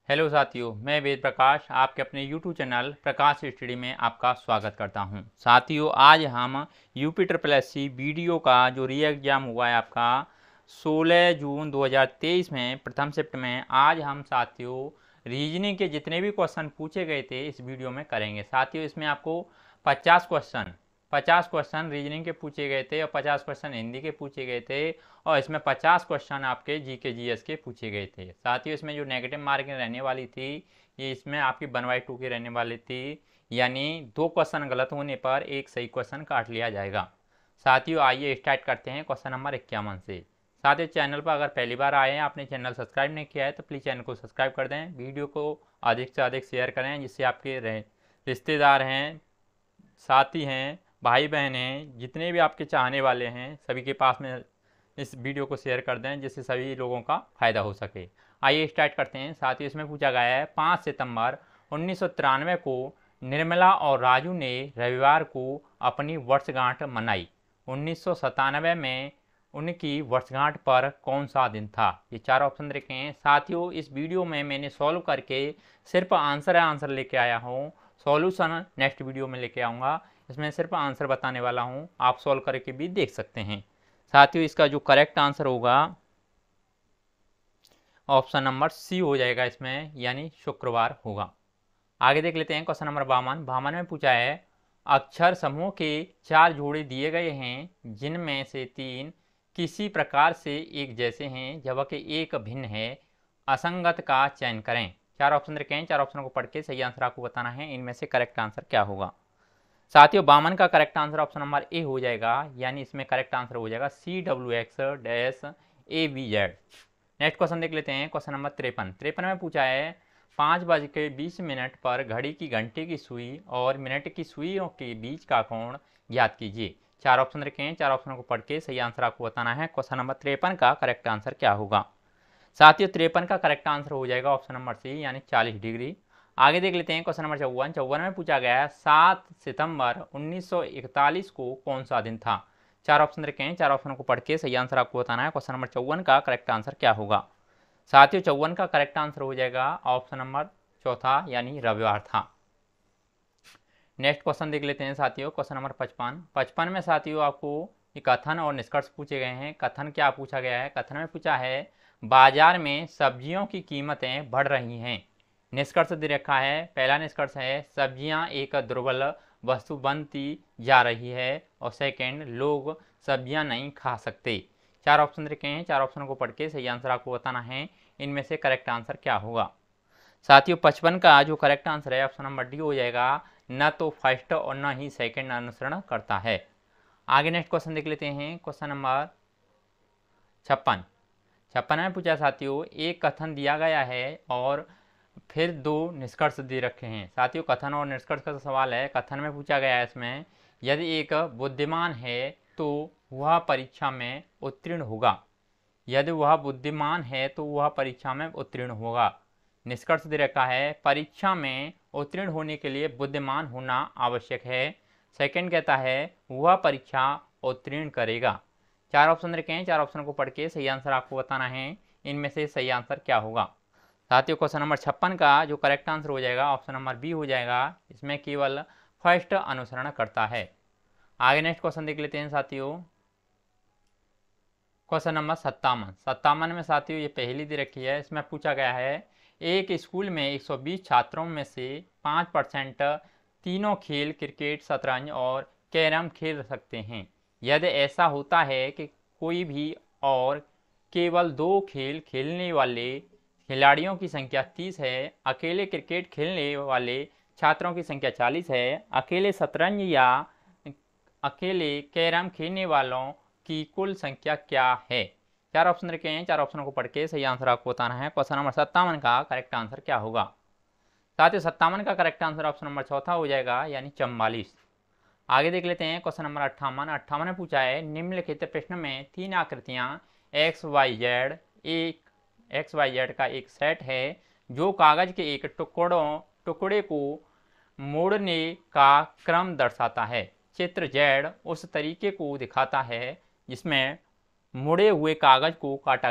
Hello साथियों, मैं वेद प्रकाश आपके अपने YouTube चैनल प्रकाश स्टडी में आपका स्वागत करता हूं। साथियों, आज हम यूपी ट्रिपल एससी वीडियो का जो री एग्ज़ाम हुआ है आपका 16 जून 2023 में प्रथम शिफ्ट में, आज हम साथियों रीजनिंग के जितने भी क्वेश्चन पूछे गए थे इस वीडियो में करेंगे। साथियों, इसमें आपको 50 क्वेश्चन रीजनिंग के पूछे गए थे और 50 क्वेश्चन हिंदी के पूछे गए थे और इसमें 50 क्वेश्चन आपके जीके जीएस के पूछे गए थे। साथियों, इसमें जो नेगेटिव मार्किंग रहने वाली थी ये इसमें आपकी 1/2 की रहने वाली थी, यानी 2 क्वेश्चन गलत होने पर एक सही क्वेश्चन काट लिया जाएगा। साथियों, आइए स्टार्ट करते हैं क्वेश्चन नंबर 51 से। साथियों, चैनल पर अगर पहली बार आए हैं, आपने चैनल सब्सक्राइब नहीं किया है तो प्लीज़ चैनल को सब्सक्राइब कर दें, वीडियो को अधिक से अधिक शेयर करें जिससे आपके रिश्तेदार हैं, साथी हैं, भाई बहन हैं, जितने भी आपके चाहने वाले हैं सभी के पास में इस वीडियो को शेयर कर दें जिससे सभी लोगों का फायदा हो सके। आइए स्टार्ट करते हैं। साथ ही इसमें पूछा गया है 5 सितंबर 1993 को निर्मला और राजू ने रविवार को अपनी वर्षगांठ मनाई। 1997 में उनकी वर्षगांठ पर कौन सा दिन था? ये 4 ऑप्शन रखे हैं। साथियों, इस वीडियो में मैंने सॉल्व करके सिर्फ आंसर लेके आया हूँ, सॉल्यूशन नेक्स्ट वीडियो में लेके आऊँगा। इसमें सिर्फ आंसर बताने वाला हूँ, आप सॉल्व करके भी देख सकते हैं। साथियों, इसका जो करेक्ट आंसर होगा ऑप्शन नंबर सी हो जाएगा इसमें, यानी शुक्रवार होगा। आगे देख लेते हैं क्वेश्चन नंबर 52 में पूछा है अक्षर समूह के 4 जोड़े दिए गए हैं जिनमें से 3 किसी प्रकार से एक जैसे हैं जबकि एक भिन्न है, असंगत का चयन करें। 4 ऑप्शन रखे हैं, 4 ऑप्शनों को पढ़ के सही आंसर आपको बताना है, इनमें से करेक्ट आंसर क्या होगा। साथियों, 52 का correct answer option number A हो जाएगा, यानी इसमें करेक्ट आंसर हो जाएगा CWX-ABZ। नेक्स्ट क्वेश्चन देख लेते हैं क्वेश्चन नंबर 53 में पूछा है 5:20 पर घड़ी की घंटे की सुई और मिनट की सुइयों के बीच का कोण ज्ञात कीजिए। 4 ऑप्शन रखे हैं, 4 ऑप्शनों को पढ़ के सही आंसर आपको बताना है। क्वेश्चन नंबर 53 का करेक्ट आंसर क्या होगा। साथियों, 53 का करेक्ट आंसर हो जाएगा ऑप्शन नंबर सी, यानी 40 डिग्री। आगे देख लेते हैं क्वेश्चन नंबर 54 में पूछा गया है 7 सितंबर 1941 को कौन सा दिन था। 4 ऑप्शन रखे हैं, 4 ऑप्शनों को पढ़ के सही आंसर आपको बताना है। क्वेश्चन नंबर 54 का करेक्ट आंसर क्या होगा। साथियों, 54 का करेक्ट आंसर हो जाएगा ऑप्शन नंबर चौथा, यानी रविवार था। नेक्स्ट क्वेश्चन देख लेते हैं साथियों, क्वेश्चन नंबर 55 में साथियों आपको ये कथन और निष्कर्ष पूछे गए हैं। कथन क्या पूछा गया है? कथन में पूछा है बाजार में सब्जियों की कीमतें बढ़ रही हैं। निष्कर्ष दे रखा है, पहला निष्कर्ष है सब्जियां एक दुर्बल वस्तु बनती जा रही है, और सेकेंड लोग सब्जियां नहीं खा सकते। 4 ऑप्शन रखे हैं, 4 ऑप्शनों को पढ़ के सही आंसर आपको बताना है, इनमें से करेक्ट आंसर क्या होगा। साथियों, 55 का जो करेक्ट आंसर है ऑप्शन नंबर डी हो जाएगा, न तो फर्स्ट और न ही सेकंड अनुसरण करता है। आगे नेक्स्ट क्वेश्चन देख लेते हैं, क्वेश्चन नंबर 56 में पूछा साथियों एक कथन दिया गया है और फिर 2 निष्कर्ष दे रखे हैं। साथियों, कथन और निष्कर्ष का सवाल है। कथन में पूछा गया है इसमें यदि एक बुद्धिमान है तो वह परीक्षा में उत्तीर्ण होगा। यदि वह बुद्धिमान है तो वह परीक्षा में उत्तीर्ण होगा। निष्कर्ष दे रखा है परीक्षा में उत्तीर्ण होने के लिए बुद्धिमान होना आवश्यक है। सेकंड कहता है वह परीक्षा उत्तीर्ण करेगा। 4 ऑप्शन रखे हैं, 4 ऑप्शन को पढ़ के सही आंसर आपको बताना है, इनमें से सही आंसर क्या होगा। साथियों, क्वेश्चन नंबर 56 का जो करेक्ट आंसर हो जाएगा ऑप्शन नंबर बी हो जाएगा, इसमें केवल फर्स्ट अनुसरण करता है। आगे नेक्स्ट क्वेश्चन देख लेते हैं साथियों, क्वेश्चन नंबर 57 में साथियों ये पहली दे रखी है। इसमें पूछा गया है एक स्कूल में 120 छात्रों में से 5% तीनों खेल क्रिकेट, शतरंज और कैरम खेल सकते हैं। यदि ऐसा होता है कि कोई भी और केवल 2 खेल खेलने वाले खिलाड़ियों की संख्या 30 है, अकेले क्रिकेट खेलने वाले छात्रों की संख्या 40 है, अकेले शतरंज या अकेले कैरम खेलने वालों की कुल संख्या क्या है। 4 ऑप्शन रखे हैं, 4 ऑप्शनों को पढ़ के सही आंसर आपको बताना है। क्वेश्चन नंबर 57 का करेक्ट आंसर क्या होगा। साथियों, 57 का करेक्ट आंसर ऑप्शन नंबर चौथा हो जाएगा, यानी 44। आगे देख लेते हैं क्वेश्चन नंबर 58 में पूछा है निम्नलिखित प्रश्न में 3 आकृतियां एक्स वाई जेड का एक सेट है जो कागज के एक टुकड़े को मोड़ने का क्रम दर्शाता है। चित्र जेड उस तरीके को दिखाता है जिसमें मुड़े हुए कागज को काटा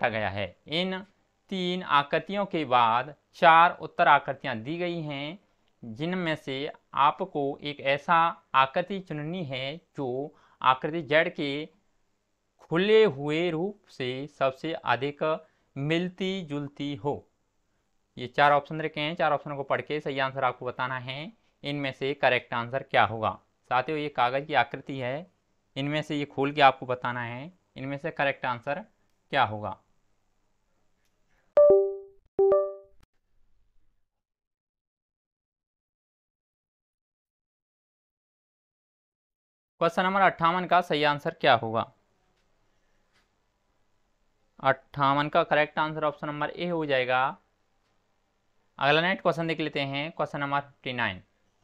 गया है। इन 3 आकृतियों के बाद 4 उत्तर आकृतियां दी गई हैं, जिनमें से आपको एक ऐसा आकृति चुननी है जो आकृति Z के खुले हुए रूप से सबसे अधिक मिलती जुलती हो। ये 4 ऑप्शन रखे हैं, 4 ऑप्शनों को पढ़ के सही आंसर आपको बताना है, इनमें से करेक्ट आंसर क्या होगा। साथियों, ये कागज़ की आकृति है, इनमें से ये खोल के आपको बताना है इनमें से करेक्ट आंसर क्या होगा। क्वेश्चन नंबर 58 का सही आंसर क्या होगा। 58 का correct answer option number A हो जाएगा। अगला नेक्स्ट क्वेश्चन देख लेते हैं। क्वेश्चन नंबर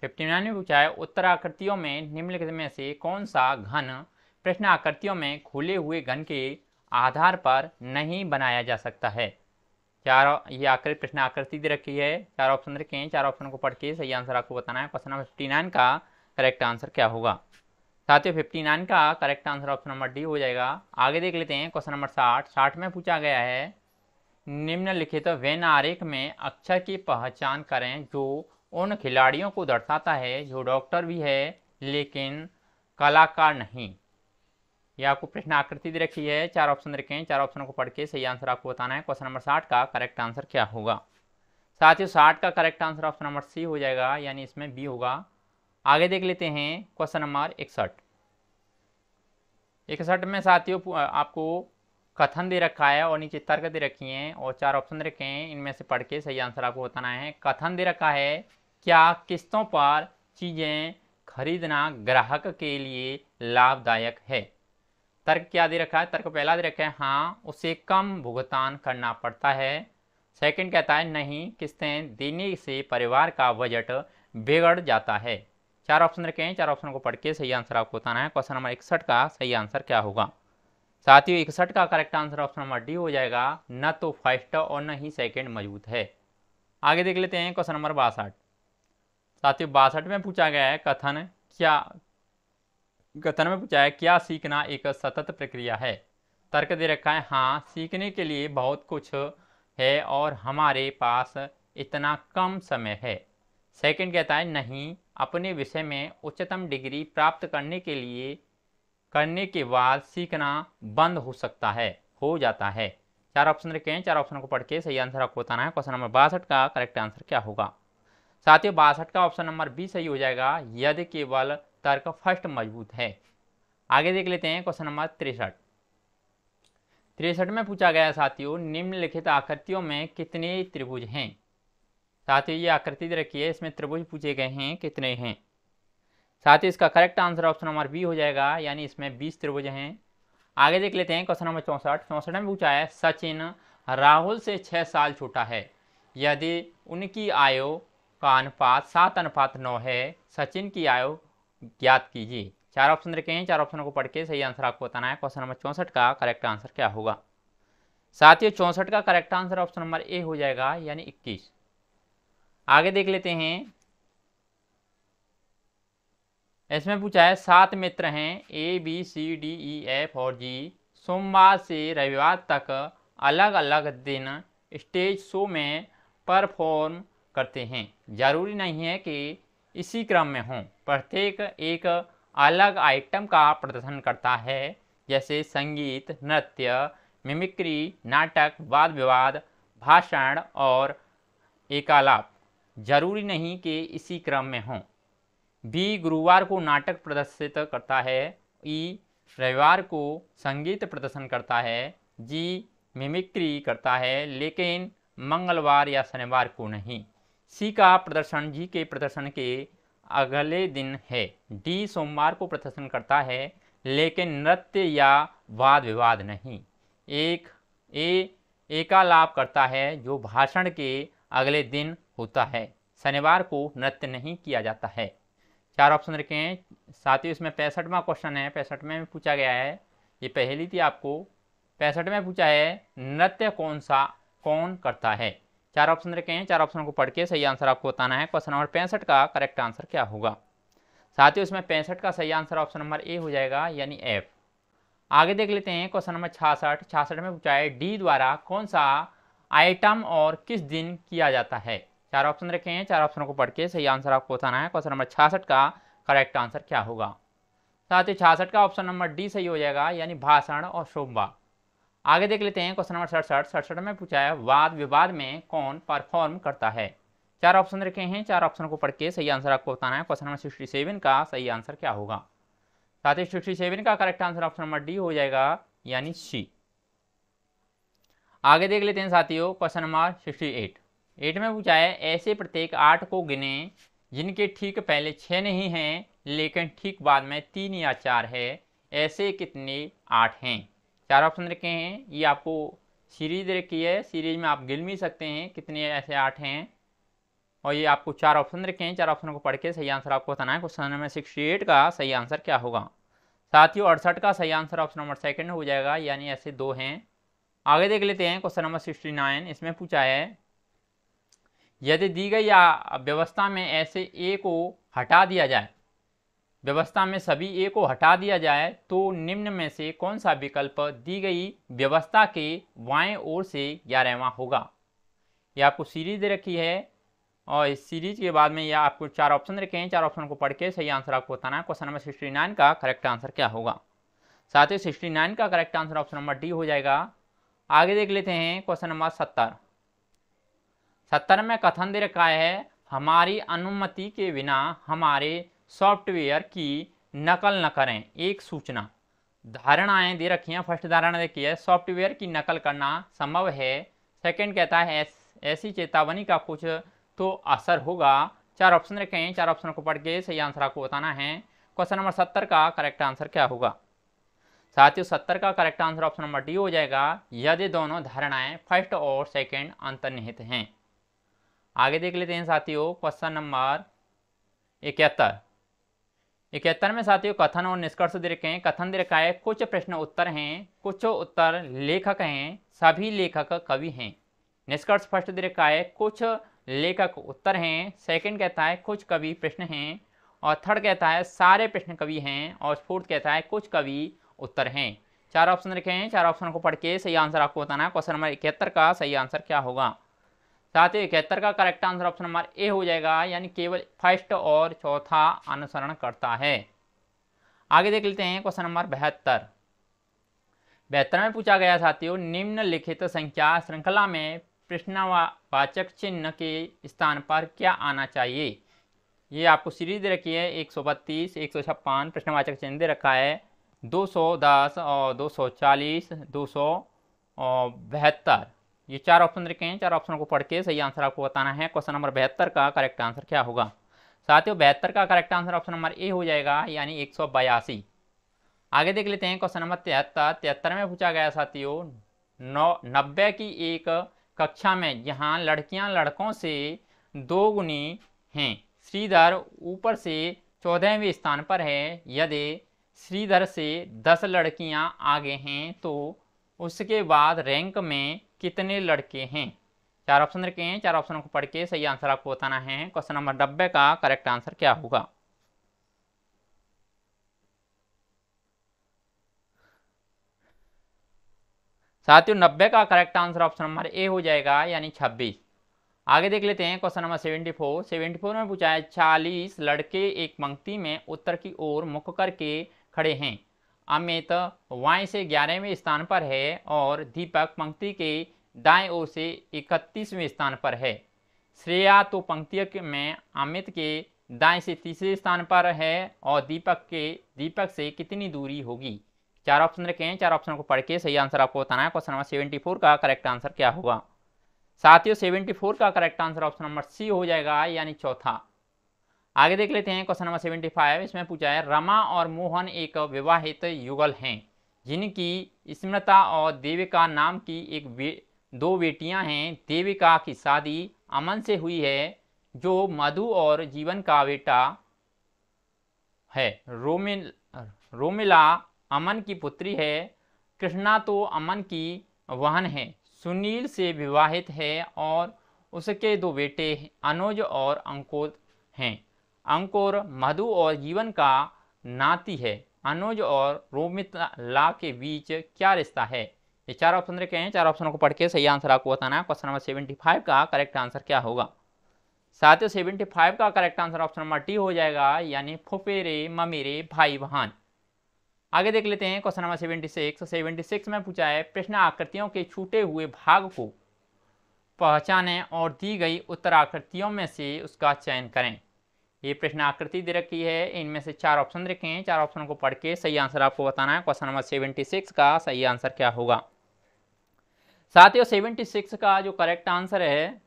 59 में पूछा है, उत्तर आकृतियों में निम्नलिखित में से कौन सा घन प्रश्न आकृतियों में खुले हुए घन के आधार पर नहीं बनाया जा सकता है। ये आकृति प्रश्न आकृति दे रखी है, 4 ऑप्शन रखे हैं, 4 ऑप्शन को पढ़ के सही आंसर आपको बताना है। क्वेश्चन नंबर 59 का करेक्ट आंसर क्या होगा। साथियों, 59 का correct answer option number D हो जाएगा। आगे देख लेते हैं क्वेश्चन नंबर 60 में पूछा गया है, निम्नलिखित वेन आरेख में अक्षर की पहचान करें जो उन खिलाड़ियों को दर्शाता है जो डॉक्टर भी है लेकिन कलाकार नहीं। यह आपको प्रश्न आकृति दे रखी है, 4 ऑप्शन रखे हैं, 4 ऑप्शनों को पढ़ के सही आंसर आपको बताना है। क्वेश्चन नंबर 60 का करेक्ट आंसर क्या होगा। साथियों, 60 का correct answer option number C हो जाएगा, यानी इसमें बी होगा। आगे देख लेते हैं क्वेश्चन नंबर 61 में साथियों आपको कथन दे रखा है और नीचे तर्क दे रखी हैं और 4 ऑप्शन रखे हैं, इनमें से पढ़ के सही आंसर आपको बताना है। कथन दे रखा है, क्या किस्तों पर चीज़ें खरीदना ग्राहक के लिए लाभदायक है। तर्क क्या दे रखा है, तर्क पहला दे रखा है, हाँ उसे कम भुगतान करना पड़ता है। सेकंड कहता है, नहीं किस्तें देने से परिवार का बजट बिगड़ जाता है। 4 ऑप्शन रखे हैं, 4 ऑप्शन को पढ़ के सही आंसर आपको बताना है। क्वेश्चन नंबर 61 का सही आंसर क्या होगा। साथियों, 61 का correct answer option number D हो जाएगा, न तो फर्स्ट और न ही सेकंड मौजूद है। आगे देख लेते हैं क्वेश्चन नंबर 62। साथियों, 62 में पूछा गया है, कथन में पूछा है, क्या सीखना एक सतत प्रक्रिया है। तर्क दे रखा है, हाँ सीखने के लिए बहुत कुछ है और हमारे पास इतना कम समय है। सेकंड कहता है, नहीं अपने विषय में उच्चतम डिग्री प्राप्त करने के बाद सीखना बंद हो जाता है। 4 ऑप्शन रखे हैं, 4 ऑप्शन को पढ़ के सही आंसर आपको बताना है। क्वेश्चन नंबर 62 का करेक्ट आंसर क्या होगा। साथियों, 62 का ऑप्शन नंबर बी सही हो जाएगा, यदि केवल तर्क फर्स्ट मजबूत है। आगे देख लेते हैं क्वेश्चन नंबर 63 में पूछा गया है, साथियों निम्नलिखित आकृतियों में कितने त्रिभुज हैं। साथियों, ये आकृति दे रखी है, इसमें त्रिभुज पूछे गए हैं, कितने हैं। साथ ही इसका correct answer option number B हो जाएगा, यानी इसमें 20 त्रिभुज हैं। आगे देख लेते हैं क्वेश्चन नंबर 64 में पूछा है, सचिन राहुल से 6 साल छोटा है, यदि उनकी आयु का अनुपात 7:9 है, सचिन की आयु ज्ञात कीजिए। 4 ऑप्शन रखे हैं, 4 ऑप्शनों को पढ़ के सही आंसर आपको बताना है। क्वेश्चन नंबर 64 का करेक्ट आंसर क्या होगा। साथियों, 64 का correct answer option number A हो जाएगा, यानी 21। आगे देख लेते हैं, इसमें पूछा है, 7 मित्र हैं A B C D E F और जी, सोमवार से रविवार तक अलग अलग दिन स्टेज शो में परफॉर्म करते हैं। जरूरी नहीं है कि इसी क्रम में हों, प्रत्येक एक अलग आइटम का प्रदर्शन करता है, जैसे संगीत, नृत्य, मिमिक्री, नाटक, वाद विवाद, भाषण और एकालाप। जरूरी नहीं कि इसी क्रम में हों। बी गुरुवार को नाटक प्रदर्शित करता है, ई रविवार को संगीत प्रदर्शन करता है, जी मिमिक्री करता है लेकिन मंगलवार या शनिवार को नहीं, सी का प्रदर्शन जी के प्रदर्शन के अगले दिन है, डी सोमवार को प्रदर्शन करता है लेकिन नृत्य या वाद विवाद नहीं, एकालाप करता है जो भाषण के अगले दिन होता है, शनिवार को नृत्य नहीं किया जाता है। 4 ऑप्शन रखे हैं। साथियों, इसमें 65वां क्वेश्चन है, 65 में पूछा गया है, ये पहली थी आपको। 65 में पूछा है, नृत्य कौन करता है। 4 ऑप्शन रखे हैं, 4 ऑप्शन को पढ़ के सही आंसर आपको बताना है। क्वेश्चन नंबर 65 का करेक्ट आंसर क्या होगा। साथियों, इसमें 65 का सही आंसर ऑप्शन नंबर ए हो जाएगा, यानी एफ। आगे देख लेते हैं क्वेश्चन नंबर 66 में पूछा है, डी द्वारा कौन सा आइटम और किस दिन किया जाता है। 4 ऑप्शन रखे हैं, 4 ऑप्शनों को पढ़ के सही आंसर आपको बताना है। क्वेश्चन नंबर 66 का करेक्ट आंसर क्या होगा। साथ ही 66 का ऑप्शन नंबर डी सही हो जाएगा, यानी भाषण और शोभा। आगे देख लेते हैं क्वेश्चन नंबर 67 में पूछा है वाद विवाद में कौन परफॉर्म करता है। 4 ऑप्शन रखे हैं, 4 ऑप्शन को पढ़ के सही आंसर आपको बताना है। क्वेश्चन नंबर 67 का सही आंसर क्या होगा। साथ ही 67 का correct answer option number D हो जाएगा, यानी सी। आगे देख लेते हैं साथियों क्वेश्चन नंबर 68 में पूछा है ऐसे प्रत्येक 8 को गिने जिनके ठीक पहले 6 नहीं हैं लेकिन ठीक बाद में 3 या 4 है, ऐसे कितने 8 हैं। 4 ऑप्शन रखे हैं, ये आपको सीरीज रखी है, सीरीज में आप गिन भी सकते हैं कितने ऐसे 8 हैं, और ये आपको 4 ऑप्शन रखे हैं, 4 ऑप्शन को पढ़ के सही आंसर आपको बताना है। क्वेश्चन नंबर 68 का सही आंसर क्या होगा। साथियों 68 का सही आंसर ऑप्शन नंबर सेकंड हो जाएगा, यानी ऐसे 2 हैं। आगे देख लेते हैं क्वेश्चन नंबर 69, इसमें पूछा है यदि दी गई व्यवस्था में ऐसे ए को हटा दिया जाए, व्यवस्था में सभी ए को हटा दिया जाए तो निम्न में से कौन सा विकल्प दी गई व्यवस्था के बाएं ओर से 11वां होगा। यह आपको सीरीज दे रखी है और इस सीरीज के बाद में यह आपको 4 ऑप्शन रखे हैं, 4 ऑप्शन को पढ़ के सही आंसर आपको बताना है। क्वेश्चन नंबर 69 का करेक्ट आंसर क्या होगा। साथ ही 69 का correct answer option number D हो जाएगा। आगे देख लेते हैं क्वेश्चन नंबर 70 में कथन दे रखा है हमारी अनुमति के बिना हमारे सॉफ्टवेयर की नकल न करें, एक सूचना। धारणाएं दे रखी हैं, फर्स्ट धारणा देखी है सॉफ्टवेयर की नकल करना संभव है। सेकंड कहता है ऐसी चेतावनी का कुछ तो असर होगा। 4 ऑप्शन रखे हैं, 4 ऑप्शन को पढ़ के सही आंसर आपको बताना है। क्वेश्चन नंबर 70 का करेक्ट आंसर क्या होगा। साथियों 70 का correct answer option number D हो जाएगा, यदि दोनों धारणाएं फर्स्ट और सेकंड अंतर्निहित हैं। आगे देख लेते हैं साथियों क्वेश्चन नंबर 71 में साथियों कथन और निष्कर्ष दे रखे हैं। कथन दे रखा है कुछ प्रश्न उत्तर हैं, कुछ उत्तर लेखक हैं, सभी लेखक कवि हैं। निष्कर्ष फर्स्ट दे रखा है कुछ लेखक उत्तर हैं, सेकंड कहता है कुछ कवि प्रश्न हैं, और थर्ड कहता है सारे प्रश्न कवि हैं, और फोर्थ कहता है कुछ कवि उत्तर हैं। 4 ऑप्शन रखे हैं, 4 ऑप्शन को पढ़ के सही आंसर आपको बताना है। क्वेश्चन नंबर 71 का सही आंसर क्या होगा। साथ ही 71 का correct answer option number A हो जाएगा, यानी केवल फर्स्ट और चौथा अनुसरण करता है। आगे देख लेते हैं क्वेश्चन नंबर 72 में पूछा गया साथियों निम्नलिखित संख्या श्रृंखला में प्रश्नवाचक चिन्ह के स्थान पर क्या आना चाहिए। ये आपको सीरीज दे रखी है 132, 156 प्रश्नवाचक चिन्ह दे रखा है, 210 और 240, 272। ये 4 ऑप्शन रखे हैं, 4 ऑप्शन को पढ़ के सही आंसर आपको बताना है। क्वेश्चन नंबर 72 का करेक्ट आंसर क्या होगा। साथियों 72 का correct answer option number A हो जाएगा, यानी 182। आगे देख लेते हैं क्वेश्चन नंबर 73 में पूछा गया साथियों 90 की एक कक्षा में जहां लड़कियां लड़कों से 2 गुनी हैं, श्रीधर ऊपर से 14वें स्थान पर है, यदि श्रीधर से 10 लड़कियां आगे हैं तो उसके बाद रैंक में कितने लड़के हैं। 4 ऑप्शन रखे हैं, 4 ऑप्शनों को पढ़ के सही आंसर आपको बताना है। क्वेश्चन नंबर 90 का करेक्ट आंसर क्या होगा। साथियों 90 का correct answer option number A हो जाएगा, यानी 26। आगे देख लेते हैं क्वेश्चन नंबर 74 में पूछा है 40 लड़के एक पंक्ति में उत्तर की ओर मुख करके खड़े हैं। अमित वाई से 11वें स्थान पर है और दीपक पंक्ति के दाएं ओर से 31वें स्थान पर है। श्रेया तो पंक्ति में अमित के दाएं से तीसरे स्थान पर है और दीपक से कितनी दूरी होगी। 4 ऑप्शन रखे हैं, 4 ऑप्शन को पढ़ के सही आंसर आपको बताना है। क्वेश्चन नंबर 74 का करेक्ट आंसर क्या होगा। साथियों 74 का correct answer option number C हो जाएगा, यानी चौथा। आगे देख लेते हैं क्वेश्चन नंबर 75, इसमें पूछा है रमा और मोहन एक विवाहित युगल हैं जिनकी स्मृता और देविका नाम की 2 बेटियां हैं। देविका की शादी अमन से हुई है जो मधु और जीवन का बेटा है। रोमिला अमन की पुत्री है। कृष्णा तो अमन की बहन है। सुनील से विवाहित है और उसके 2 बेटे अनुज और अंकुर हैं। अंकुर मधु और जीवन का नाती है। अनुज और रोमिला के बीच क्या रिश्ता है। ये चार ऑप्शन रखे हैं, चार ऑप्शनों को पढ़ के सही आंसर आपको बताना है। क्वेश्चन नंबर 75 का करेक्ट आंसर क्या होगा? साथियों 75 का correct answer option number D हो जाएगा, यानी फुफेरे ममेरे भाई बहन। आगे देख लेते हैं क्वेश्चन नंबर 76 में पूछा है प्रश्न आकृतियों के छूटे हुए भाग को पहचानें और दी गई उत्तर आकृतियों में से उसका चयन करें। ये प्रश्न आकृति दे रखी है, इनमें से चार ऑप्शन रखे हैं, चार ऑप्शन को पढ़ के सही आंसर आपको बताना है। क्वेश्चन नंबर 76 का सही आंसर क्या होगा? साथियों 76 का जो करेक्ट आंसर है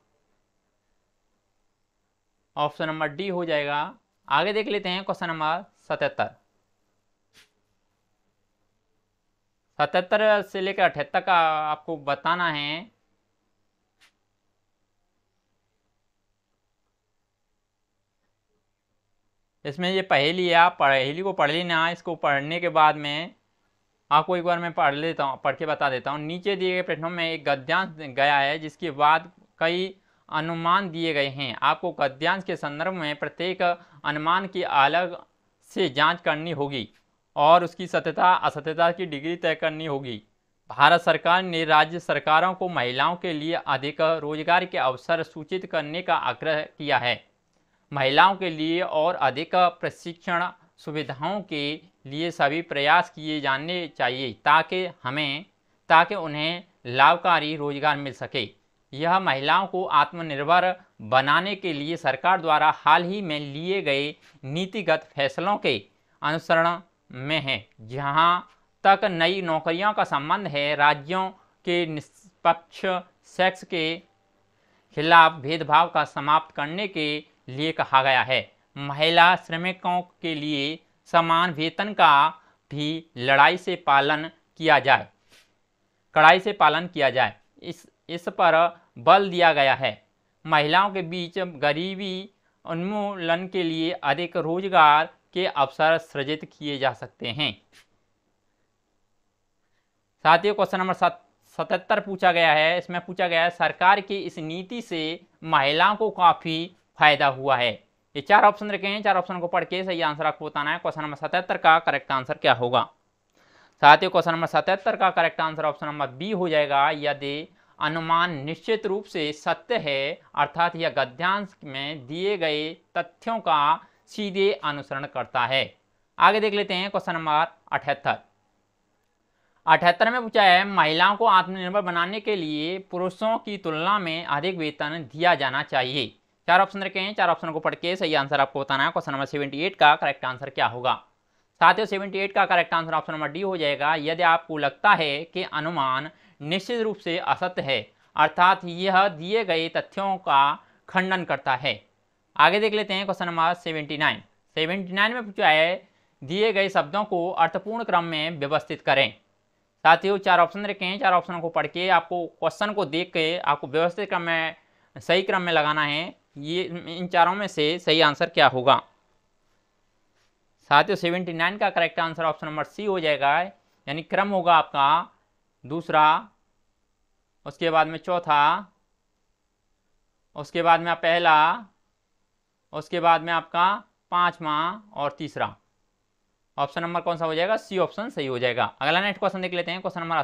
ऑप्शन नंबर डी हो जाएगा। आगे देख लेते हैं क्वेश्चन नंबर 77 से लेकर 78 का आपको बताना है। इसमें ये पहेली है, आप पहेली को पढ़ लेना। इसको पढ़ने के बाद में आपको एक बार मैं पढ़ के बता देता हूँ। नीचे दिए गए प्रश्नों में एक गद्यांश गया है, जिसके बाद कई अनुमान दिए गए हैं। आपको गद्यांश के संदर्भ में प्रत्येक अनुमान की अलग से जांच करनी होगी और उसकी सत्यता असत्यता की डिग्री तय करनी होगी। भारत सरकार ने राज्य सरकारों को महिलाओं के लिए अधिक रोजगार के अवसर सूचित करने का आग्रह किया है। महिलाओं के लिए और अधिक प्रशिक्षण सुविधाओं के लिए सभी प्रयास किए जाने चाहिए ताकि उन्हें लाभकारी रोजगार मिल सके। यह महिलाओं को आत्मनिर्भर बनाने के लिए सरकार द्वारा हाल ही में लिए गए नीतिगत फैसलों के अनुसरण में है। जहां तक नई नौकरियों का संबंध है, राज्यों के निष्पक्ष सेक्स के खिलाफ भेदभाव का समाप्त करने के लिए कहा गया है। महिला श्रमिकों के लिए समान वेतन का भी कड़ाई से पालन किया जाए। इस पर बल दिया गया है। महिलाओं के बीच गरीबी उन्मूलन के लिए अधिक रोजगार के अवसर सृजित किए जा सकते हैं। साथियों क्वेश्चन नंबर 77 पूछा गया है। इसमें पूछा गया है सरकार की इस नीति से महिलाओं को काफी फायदा हुआ है। ये चार ऑप्शन रखे हैं, चार ऑप्शन को पढ़ के सही आंसर आपको बताना है। क्वेश्चन नंबर 77 का करेक्ट आंसर क्या होगा? साथियों क्वेश्चन नंबर 77 का correct answer option number B हो जाएगा। यदि अनुमान निश्चित रूप से सत्य है, अर्थात यह गद्यांश में दिए गए तथ्यों का सीधे अनुसरण करता है। आगे देख लेते हैं क्वेश्चन नंबर 78 में पूछा है महिलाओं को आत्मनिर्भर बनाने के लिए पुरुषों की तुलना में अधिक वेतन दिया जाना चाहिए। चार ऑप्शन रखे हैं, चार ऑप्शन को पढ़ के सही आंसर आपको बताना है। क्वेश्चन नंबर 78 का करेक्ट आंसर क्या होगा? साथियों 78 का correct answer option number D हो जाएगा। यदि आपको लगता है कि अनुमान निश्चित रूप से असत्य है, अर्थात यह दिए गए तथ्यों का खंडन करता है। आगे देख लेते हैं क्वेश्चन नंबर 79 में पूछा है दिए गए शब्दों को अर्थपूर्ण क्रम में व्यवस्थित करें। साथियों चार ऑप्शन रखे हैं, चार ऑप्शनों को पढ़ के आपको क्वेश्चन को देख के आपको व्यवस्थित क्रम में सही क्रम में लगाना है। ये इन चारों में से सही आंसर क्या होगा? साथियों 79 का correct answer option number C हो जाएगा, यानी क्रम होगा आपका दूसरा, उसके बाद में चौथा, उसके बाद में पहला, उसके बाद में आपका पांचवा और तीसरा। ऑप्शन नंबर कौन सा हो जाएगा? सी ऑप्शन सही हो जाएगा। अगला नेक्स्ट क्वेश्चन देख लेते हैं। क्वेश्चन नंबर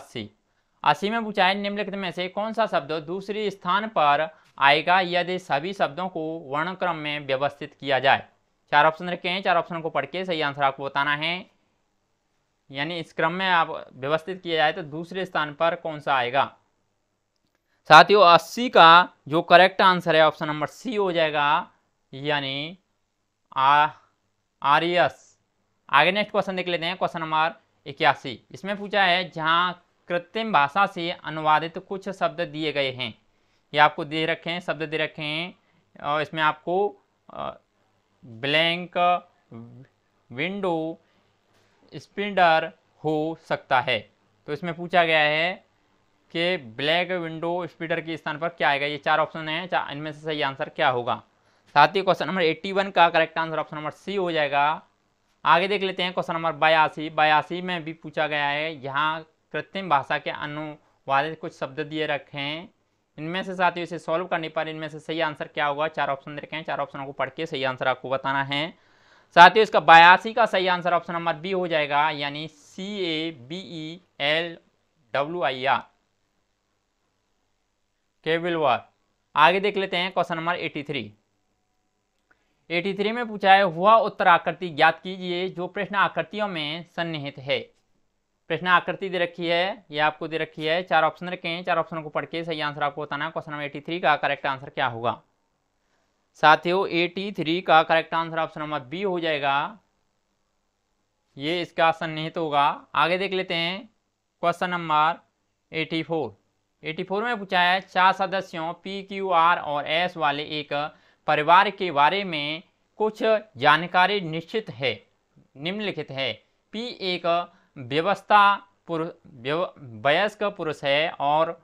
80 में पूछा है निम्नलिखित में से कौन सा शब्द दूसरे स्थान पर आएगा यदि सभी शब्दों को वर्णक्रम में व्यवस्थित किया जाए। चार ऑप्शन रखे हैं, चार ऑप्शन को पढ़ के सही आंसर आपको बताना है, यानी इस क्रम में आप व्यवस्थित किया जाए तो दूसरे स्थान पर कौन सा आएगा। साथियों 80 का जो करेक्ट आंसर है ऑप्शन नंबर सी हो जाएगा, यानी आर्यस। आगे नेक्स्ट क्वेश्चन देख लेते हैं। क्वेश्चन नंबर 81 इसमें पूछा है जहां कृत्रिम भाषा से अनुवादित कुछ शब्द दिए गए हैं। ये आपको दे रखे हैं, शब्द दे रखे हैं, और इसमें आपको ब्लैंक विंडो स्पीडर हो सकता है। तो इसमें पूछा गया है कि ब्लैक विंडो स्पीडर के स्थान पर क्या आएगा। ये चार ऑप्शन हैं, इनमें से सही आंसर क्या होगा। साथ ही क्वेश्चन नंबर 81 का correct answer option number C हो जाएगा। आगे देख लेते हैं क्वेश्चन नंबर 82 में भी पूछा गया है यहाँ कृत्रिम भाषा के अनुवादित कुछ शब्द दिए रखे हैं। इनमें से साथियों इसे सॉल्व करने पर इनमें से सही आंसर क्या होगा। चार ऑप्शन रखे हैं, चार ऑप्शनों को पढ़ के सही आंसर आपको बताना है। साथियों इसका 82 का सही आंसर ऑप्शन नंबर बी हो जाएगा, यानी CABEL WIR, केबल वार। आगे देख लेते हैं क्वेश्चन नंबर 83 में पूछा है हुआ उत्तर आकृति ज्ञात कीजिए जो प्रश्न आकृतियों में सन्निहित है। प्रश्न आकृति दे रखी है, ये आपको दे रखी है, 4 ऑप्शन रखे हैं, 4 ऑप्शनों को पढ़ के सही आंसर आपको बताना है। क्वेश्चन नंबर 83 का करेक्ट आंसर क्या होगा साथियों? 83 का correct answer option number B हो जाएगा, ये इसका सन्निहित होगा। आगे देख लेते हैं क्वेश्चन नंबर 84 में पूछा है 4 सदस्यों PQR और S वाले एक परिवार के बारे में कुछ जानकारी निश्चित है, निम्नलिखित है। P एक वयस्क पुरुष है और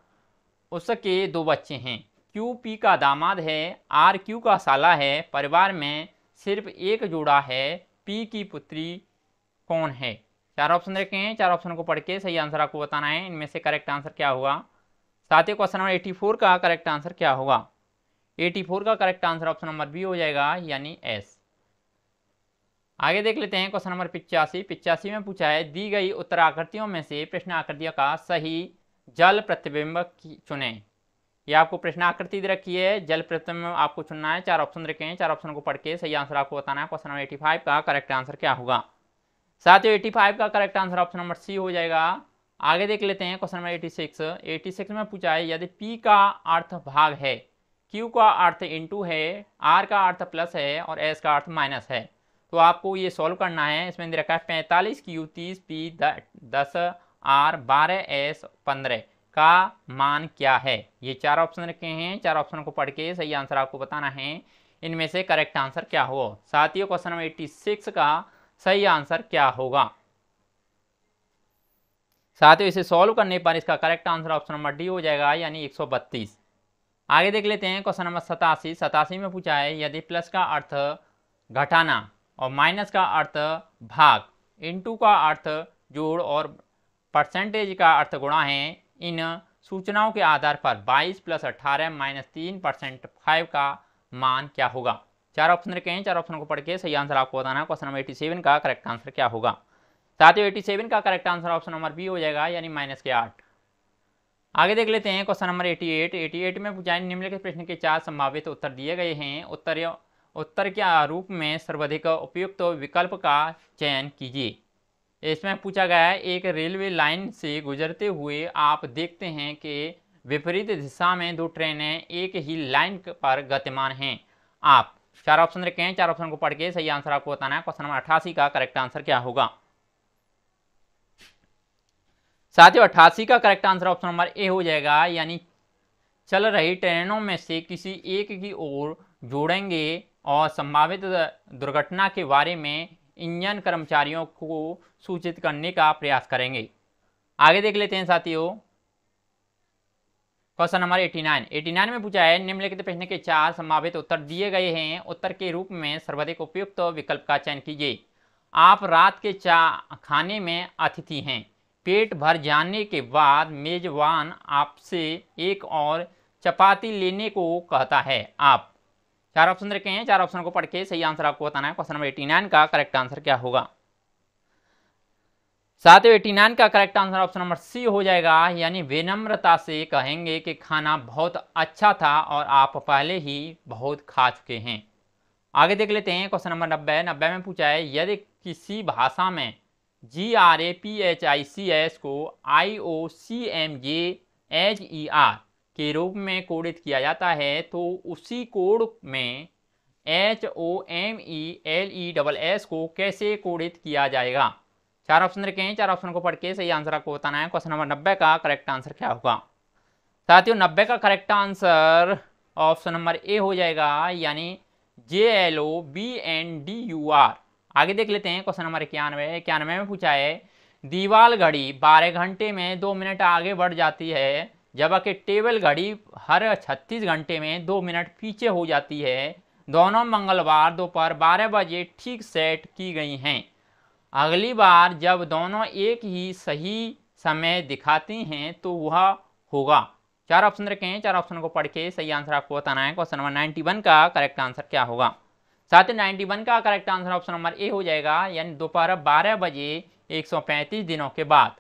उसके 2 बच्चे हैं। Q P का दामाद है, R Q का साला है। परिवार में सिर्फ एक जोड़ा है, P की पुत्री कौन है? 4 ऑप्शन रखे हैं, 4 ऑप्शन को पढ़ के सही आंसर आपको बताना है, इनमें से करेक्ट आंसर क्या होगा। साथ ही क्वेश्चन नंबर 84 का करेक्ट आंसर क्या होगा? 84 का correct answer option number B हो जाएगा, यानी S। आगे देख लेते हैं क्वेश्चन नंबर 85 में पूछा है दी गई उत्तर आकृतियों में से प्रश्न आकृतियों का सही जल प्रतिबिंब चुनें। ये आपको प्रश्न आकृति दे रखी है, जल प्रतिबिंब आपको चुनना है। 4 ऑप्शन रखे हैं, 4 ऑप्शन को पढ़ के सही आंसर आपको बताना है। क्वेश्चन नंबर 85 का करेक्ट आंसर क्या होगा? साथियों 85 का correct answer option number C हो जाएगा। आगे देख लेते हैं क्वेश्चन नंबर 86 में पूछा है यदि P का अर्थ भाग है, Q का अर्थ इंटू है, R का अर्थ प्लस है और S का अर्थ माइनस है, तो आपको ये सॉल्व करना है। इसमें दे रखा है 45 Q 30 P 10 R 12 S 15 का मान क्या है? ये 4 ऑप्शन रखे हैं, 4 ऑप्शन को पढ़ के सही आंसर आपको बताना है, इनमें से करेक्ट आंसर क्या हो। साथियों क्वेश्चन नंबर 86 का सही आंसर क्या होगा? साथियों इसे सॉल्व करने पर इसका correct answer option number D हो जाएगा, यानी 132। आगे देख लेते हैं क्वेश्चन नंबर 87 में पूछा है यदि प्लस का अर्थ घटाना और माइनस का अर्थ भाग, इनटू का अर्थ जोड़ और परसेंटेज का अर्थ गुणा है, इन सूचनाओं के आधार पर 22 + 18 - 3% 5 का मान क्या होगा? 4 ऑप्शन रखे हैं, 4 ऑप्शन को पढ़ के सही आंसर आपको बताना है। क्वेश्चन नंबर 87 का करेक्ट आंसर क्या होगा? साथियों 87 का correct answer option number B हो जाएगा, यानी -8। आगे देख लेते हैं क्वेश्चन नंबर 88 में पूछा है निम्नलिखित प्रश्न के 4 संभावित उत्तर दिए गए हैं, उत्तर के रूप में सर्वाधिक उपयुक्त विकल्प का चयन कीजिए। इसमें पूछा गया है एक रेलवे लाइन से गुजरते हुए आप देखते हैं कि विपरीत दिशा में 2 ट्रेनें एक ही लाइन पर गतिमान हैं। आप 4 ऑप्शन रखे हैं, 4 ऑप्शन को पढ़ के सही आंसर आपको बताना है। क्वेश्चन नंबर 88 का करेक्ट आंसर क्या होगा? साथियों 88 का correct answer option number A हो जाएगा, यानी चल रही ट्रेनों में से किसी एक की ओर जोड़ेंगे और संभावित दुर्घटना के बारे में इंजन कर्मचारियों को सूचित करने का प्रयास करेंगे। आगे देख लेते हैं साथियों क्वेश्चन नंबर 89 में पूछा है निम्नलिखित प्रश्न के 4 संभावित उत्तर दिए गए हैं, उत्तर के रूप में सर्वाधिक उपयुक्त विकल्प का चयन कीजिए। आप रात के खाने में अतिथि हैं, पेट भर जाने के बाद मेजबान आपसे एक और चपाती लेने को कहता है। आप 4 ऑप्शन रखे हैं, 4 ऑप्शन को पढ़ के सही आंसर आपको बताना है। क्वेश्चन नंबर 89 का करेक्ट आंसर क्या होगा? साथियों 89 का correct answer option number C हो जाएगा, यानी विनम्रता से कहेंगे कि खाना बहुत अच्छा था और आप पहले ही बहुत खा चुके हैं। आगे देख लेते हैं क्वेश्चन नंबर 90 में पूछा है यदि किसी भाषा में GRAPHICS को IOCMJHER के रूप में कोडित किया जाता है तो उसी कोड में HOMELESS को कैसे कोडित किया जाएगा? 4 ऑप्शन रखे हैं, 4 ऑप्शन को पढ़ के सही आंसर आपको बताना है। क्वेश्चन नंबर 90 का करेक्ट आंसर क्या होगा? साथियों 90 का correct answer option number A हो जाएगा, यानी JLOBNDUR। आगे देख लेते हैं क्वेश्चन नंबर 91 में पूछा है दीवाल घड़ी 12 घंटे में 2 मिनट आगे बढ़ जाती है, जबकि टेबल घड़ी हर 36 घंटे में 2 मिनट पीछे हो जाती है। दोनों मंगलवार दोपहर 12 बजे ठीक सेट की गई हैं। अगली बार जब दोनों एक ही सही समय दिखाती हैं तो वह होगा। 4 ऑप्शन रखे हैं, 4 ऑप्शन को पढ़ के सही आंसर आपको बताना है। क्वेश्चन नंबर 91 का करेक्ट आंसर क्या होगा? साथ ही 91 का correct answer option number A हो जाएगा, यानी दोपहर 12 बजे 135 दिनों के बाद।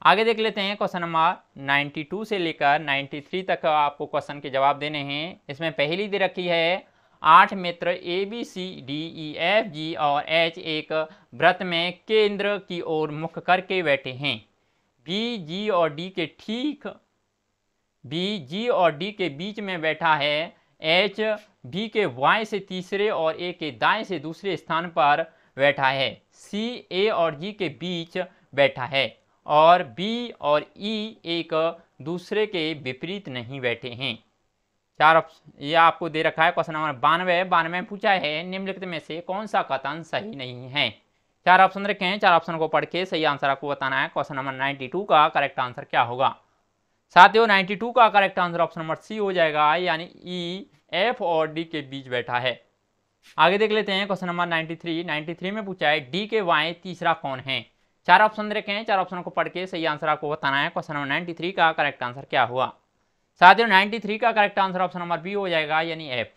आगे देख लेते हैं क्वेश्चन नंबर 92 से लेकर 93 तक आपको क्वेश्चन के जवाब देने हैं। इसमें पहली दे रखी है 8 मित्र A B C D E F G और एच एक व्रत में केंद्र की ओर मुख करके बैठे हैं। बी जी और डी के बीच में बैठा है। एच बी के बाएं से तीसरे और ए के दाएं से दूसरे स्थान पर बैठा है। सी ए और जी के बीच बैठा है और बी और ई एक दूसरे के विपरीत नहीं बैठे हैं। चार ये आपको दे रखा है क्वेश्चन नंबर 92 में पूछा है निम्नलिखित में से कौन सा कथन सही नहीं है। 4 ऑप्शन रखे हैं, 4 ऑप्शन को पढ़ के सही आंसर आपको बताना है। क्वेश्चन नंबर 92 का करेक्ट आंसर क्या होगा। साथियों 92 का correct answer option number C हो जाएगा, यानी ई एफ और डी के बीच बैठा है। आगे देख लेते हैं क्वेश्चन नंबर 93 में पूछा है डी के बाएं तीसरा कौन है। 4 ऑप्शन रखे हैं, 4 ऑप्शन को पढ़ के सही आंसर आपको बताना है। क्वेश्चन नंबर 93 का करेक्ट आंसर क्या हुआ। साथियों 93 का correct answer option number B हो जाएगा, यानी एफ।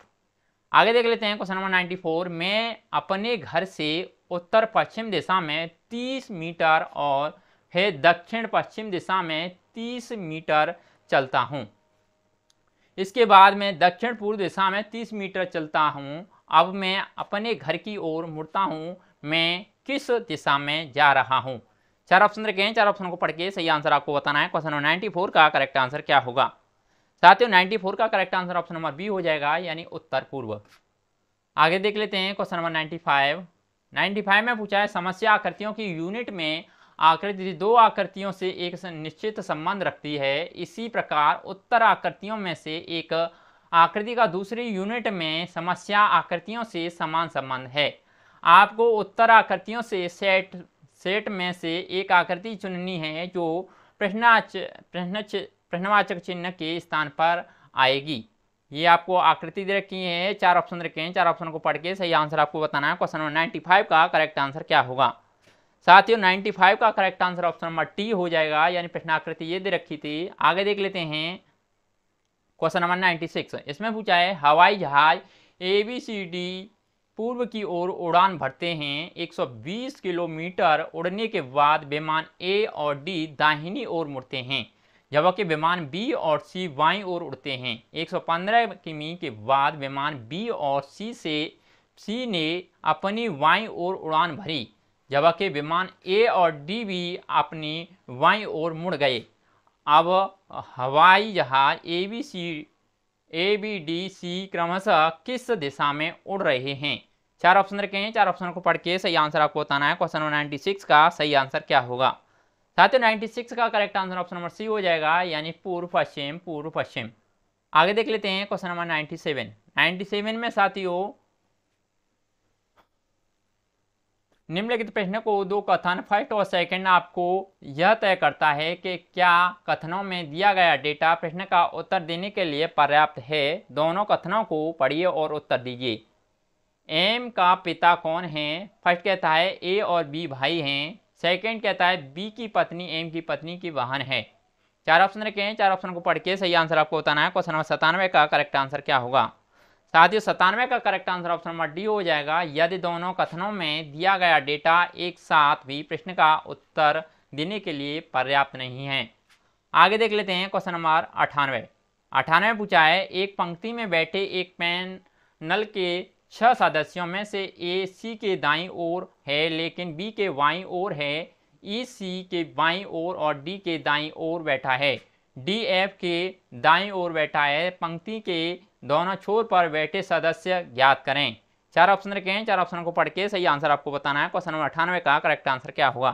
आगे देख लेते हैं क्वेश्चन नंबर 94 में अपने घर से उत्तर पश्चिम दिशा में 30 मीटर और है दक्षिण पश्चिम दिशा में 30 मीटर चलता हूं। इसके बाद मैं दक्षिण पूर्व दिशा में 30 मीटर चलता हूं। अब मैं अपने घर की ओर मुड़ता हूं। मैं किस दिशा में जा रहा हूं। 4 ऑप्शन रखे हैं, 4 ऑप्शन को पढ़ के सही आंसर आपको बताना है। क्वेश्चन नंबर 94 का करेक्ट आंसर क्या होगा। साथियों 94 का correct answer option number B हो जाएगा, यानी उत्तर पूर्व। आगे देख लेते हैं क्वेश्चन नंबर 95 में पूछा है समस्या आकृतियों की यूनिट में आकृति दो आकृतियों से एक निश्चित संबंध रखती है। इसी प्रकार उत्तर आकृतियों में से एक आकृति का दूसरी यूनिट में समस्या आकृतियों से समान संबंध है। आपको उत्तर आकृतियों से सेट में से एक आकृति चुननी है जो प्रश्नवाचक चिन्ह के स्थान पर आएगी। ये आपको आकृति दे रखी है, 4 ऑप्शन रखे हैं, 4 ऑप्शन को पढ़ के सही आंसर आपको बताना है। क्वेश्चन नंबर 95 का करेक्ट आंसर क्या होगा। साथियों 95 का correct answer option number T हो जाएगा, यानी प्रश्न आकृति ये दे रखी थी। आगे देख लेते हैं क्वेश्चन नंबर 96। इसमें पूछा है हवाई जहाज ABCD पूर्व की ओर उड़ान भरते हैं। 120 किलोमीटर उड़ने के बाद विमान ए और डी दाहिनी ओर मुड़ते हैं, जबकि विमान बी और सी बाईं ओर उड़ते हैं। 115 किमी के बाद विमान बी और सी ने अपनी बाईं ओर उड़ान भरी, जबकि विमान ए और डी भी अपनी बाईं ओर मुड़ गए। अब हवाई जहाज ABCD क्रमशः किस दिशा में उड़ रहे हैं। 4 ऑप्शन रखे हैं, 4 ऑप्शन को पढ़ के सही आंसर आपको बताना है। क्वेश्चन नंबर 96 का सही आंसर क्या होगा। साथियों 96 का correct answer option number C हो जाएगा, यानी पूर्व पश्चिम। आगे देख लेते हैं क्वेश्चन नंबर 97 में साथियों निम्नलिखित प्रश्न को दो कथन फर्स्ट और सेकंड आपको यह तय करता है कि क्या कथनों में दिया गया डेटा प्रश्न का उत्तर देने के लिए पर्याप्त है। दोनों कथनों को पढ़िए और उत्तर दीजिए। एम का पिता कौन है। फर्स्ट कहता है ए और बी भाई हैं। सेकंड कहता है बी की पत्नी एम की पत्नी की बहन है। 4 ऑप्शन रखे हैं, 4 ऑप्शन को पढ़ के सही आंसर आपको बताना है। क्वेश्चन नंबर 97 का करेक्ट आंसर क्या होगा। साथियों 97 का correct answer option number D हो जाएगा, यदि दोनों कथनों में दिया गया डेटा एक साथ भी प्रश्न का उत्तर देने के लिए पर्याप्त नहीं है। आगे देख लेते हैं क्वेश्चन नंबर 98 पूछा है एक पंक्ति में बैठे एक पैनल के 6 सदस्यों में से ए सी के दाईं ओर है लेकिन बी के बाईं ओर है, ई सी के बाईं ओर और डी के दाईं ओर बैठा है, डी एफ के दाईं ओर बैठा है। पंक्ति के दोनों छोर पर बैठे सदस्य ज्ञात करें। 4 ऑप्शन रखे हैं, 4 ऑप्शन को पढ़ के सही आंसर आपको बताना है। क्वेश्चन नंबर 98 का करेक्ट आंसर क्या होगा।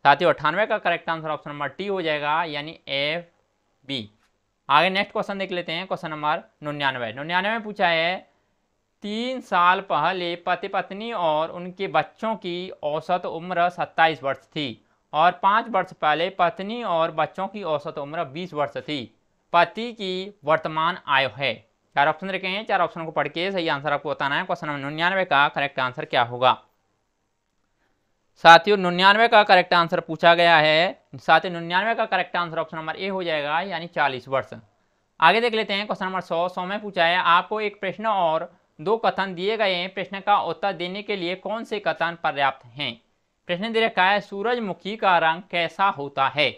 साथियों 98 का correct answer option number T हो जाएगा, यानी एफ बी। आगे नेक्स्ट क्वेश्चन देख लेते हैं। क्वेश्चन नंबर 99 में पूछा है 3 साल पहले पति पत्नी और उनके बच्चों की औसत उम्र 27 वर्ष थी और 5 वर्ष पहले पत्नी और बच्चों की औसत उम्र 20 वर्ष थी। पति की वर्तमान आयु है। 4 ऑप्शन रखे हैं, 4 ऑप्शन को पढ़ के सही आंसर आपको बताना है। क्वेश्चन नंबर 99 का करेक्ट आंसर क्या होगा। साथियों 99 का करेक्ट आंसर पूछा गया है। साथियों 99 का correct answer option number A हो जाएगा, यानी 40 वर्ष। आगे देख लेते हैं क्वेश्चन नंबर 100 में पूछा है आपको एक प्रश्न और 2 कथन दिए गए हैं। प्रश्न का उत्तर देने के लिए कौन से कथन पर्याप्त हैं। प्रश्न दे रखा है सूरजमुखी का रंग कैसा होता है।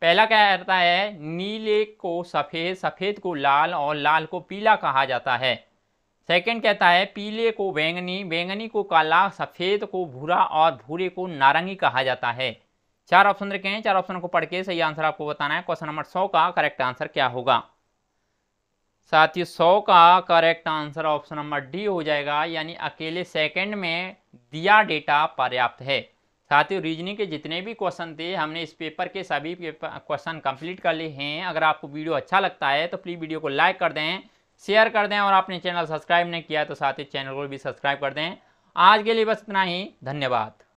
पहला क्या कहता है, नीले को सफ़ेद, सफ़ेद को लाल और लाल को पीला कहा जाता है। सेकंड कहता है पीले को बैंगनी, बैंगनी को काला, सफ़ेद को भूरा और भूरे को नारंगी कहा जाता है। 4 ऑप्शन रखे हैं, 4 ऑप्शन को पढ़ के सही आंसर आपको बताना है। क्वेश्चन नंबर 100 का करेक्ट आंसर क्या होगा? साथियों 100 का correct answer option number D हो जाएगा, यानी अकेले सेकंड में दिया डेटा पर्याप्त है। साथियों रीजनिंग के जितने भी क्वेश्चन थे हमने इस पेपर के सभी क्वेश्चन कंप्लीट कर लिए हैं। अगर आपको वीडियो अच्छा लगता है तो प्लीज़ वीडियो को लाइक कर दें, शेयर कर दें और आपने चैनल सब्सक्राइब नहीं किया तो साथ ही चैनल को भी सब्सक्राइब कर दें। आज के लिए बस इतना ही, धन्यवाद।